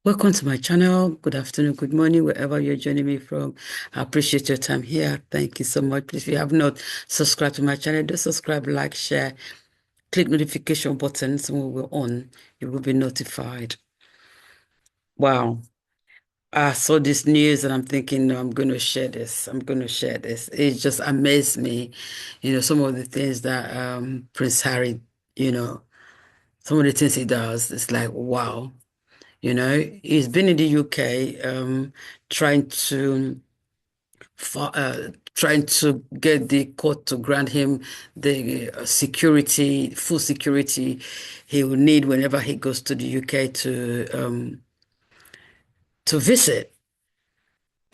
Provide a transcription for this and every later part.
Welcome to my channel. Good afternoon, good morning, wherever you're joining me from. I appreciate your time here. Thank you so much. Please, if you have not subscribed to my channel, do subscribe, like, share, click notification buttons. When we're on, you will be notified. Wow. I saw this news and I'm thinking, no, I'm going to share this. I'm going to share this. It just amazed me, some of the things that Prince Harry, you know, some of the things he does. It's like, wow. He's been in the UK, trying to trying to get the court to grant him the security, full security he will need whenever he goes to the UK to visit.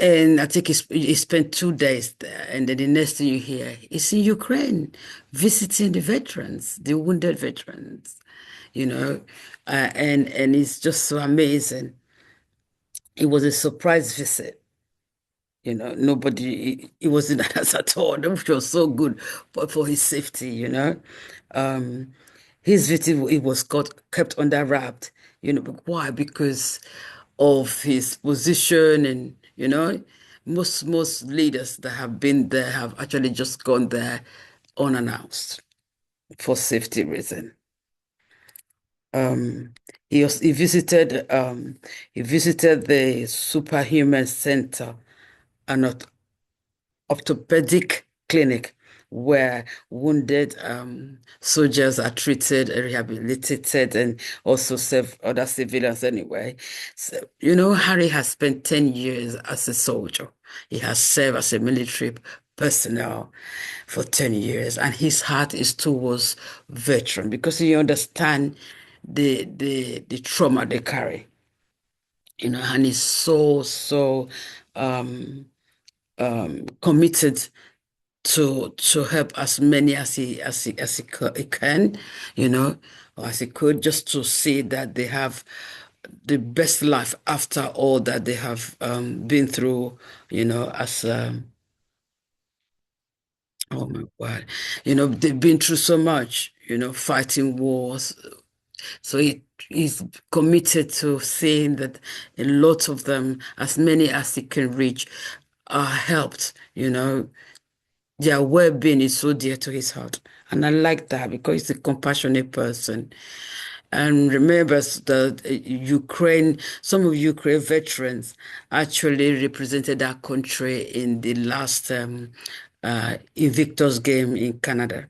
And I think he spent 2 days there, and then the next thing you hear is in Ukraine, visiting the veterans, the wounded veterans, and it's just so amazing. It was a surprise visit. Nobody, it wasn't us at all, which was so good, but for his safety, Um, his victim, it was kept under wrapped, but why? Because of his position and, most leaders that have been there have actually just gone there unannounced for safety reason. Um, he visited the Superhuman Center and orthopedic clinic where wounded soldiers are treated and rehabilitated and also serve other civilians anyway. So, Harry has spent 10 years as a soldier. He has served as a military personnel for 10 years, and his heart is towards veteran because he understands the trauma they carry, and he's so committed to help as many he can, or as he could, just to see that they have the best life after all that they have been through, as oh my God, they've been through so much, fighting wars. So he's committed to saying that a lot of them, as many as he can reach, are helped, their well-being is so dear to his heart. And I like that because he's a compassionate person. And remember that some of Ukraine veterans actually represented our country in the last Invictus game in Canada.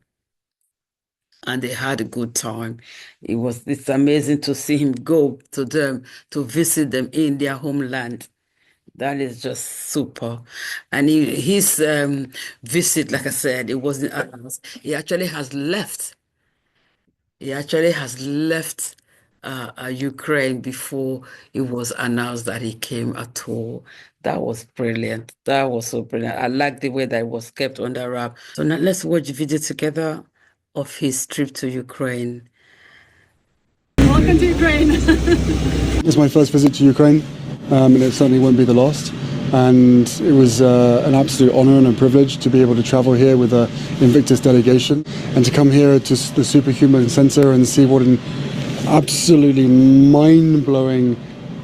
And they had a good time. It's amazing to see him go to them to visit them in their homeland. That is just super. And his visit, like I said, it wasn't announced. He actually has left. He actually has left Ukraine before it was announced that he came at all. That was brilliant. That was so brilliant. I like the way that it was kept under wrap. So now let's watch the video together of his trip to Ukraine. Welcome to Ukraine. It's my first visit to Ukraine, and it certainly won't be the last. And it was an absolute honor and a privilege to be able to travel here with the Invictus delegation and to come here to the Superhuman Center and see what an absolutely mind-blowing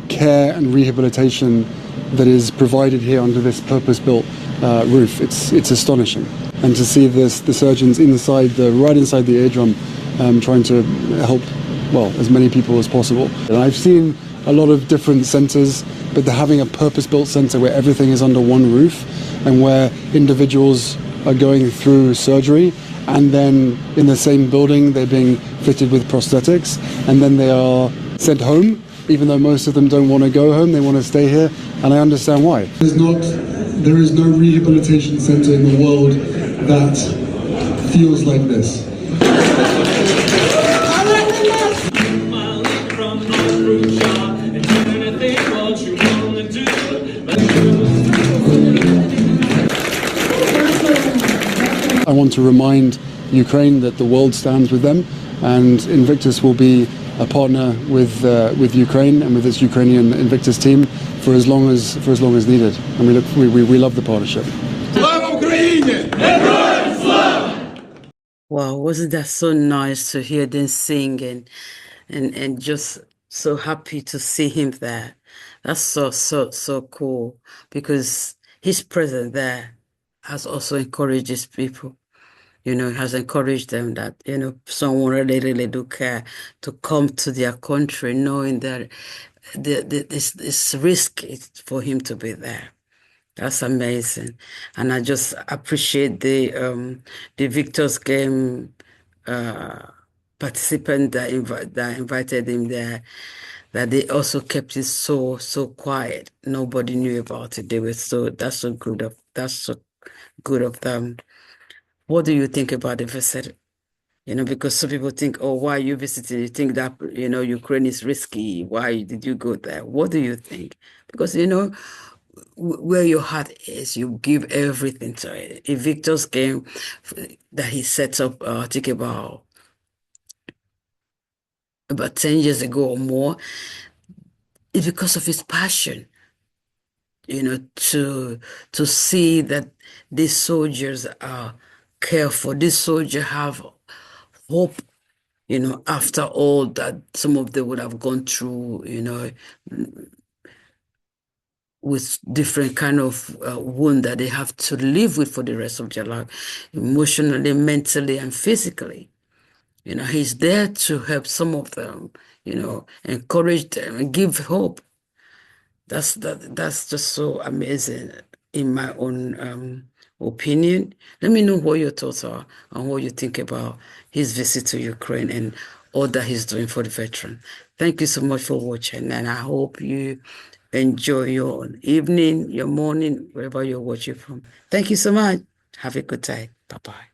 care and rehabilitation that is provided here under this purpose-built roof. It's astonishing. And to see the surgeons right inside the eardrum, trying to help, well, as many people as possible. And I've seen a lot of different centers, but they're having a purpose-built center where everything is under one roof and where individuals are going through surgery and then in the same building they're being fitted with prosthetics and then they are sent home, even though most of them don't want to go home, they want to stay here, and I understand why. There is no rehabilitation center in the world that feels like this. I want to remind Ukraine that the world stands with them, and Invictus will be a partner with Ukraine and with its Ukrainian Invictus team for as long as needed. And we love the partnership. Wow, wasn't that so nice to hear them sing and just so happy to see him there. That's so cool because his presence there has also encouraged his people. Has encouraged them that, someone really do care to come to their country, knowing that this risk is for him to be there. That's amazing. And I just appreciate the Victor's Game uh, participant that invited him there, that they also kept it so quiet. Nobody knew about it. That's so good of them. What do you think about the visit? Because some people think, oh, why are you visiting? You think that, Ukraine is risky. Why did you go there? What do you think? Because, where your heart is, you give everything to it. If Victor's game that he set up, I think about 10 years ago or more, it's because of his passion, to see that these soldiers are careful. These soldiers have hope, after all that some of them would have gone through, with different kind of wound that they have to live with for the rest of their life, emotionally, mentally, and physically. He's there to help some of them, encourage them and give hope. That's just so amazing in my own opinion. Let me know what your thoughts are and what you think about his visit to Ukraine and all that he's doing for the veteran. Thank you so much for watching, and I hope you enjoy your evening, your morning, wherever you're watching from. Thank you so much. Have a good day. Bye-bye.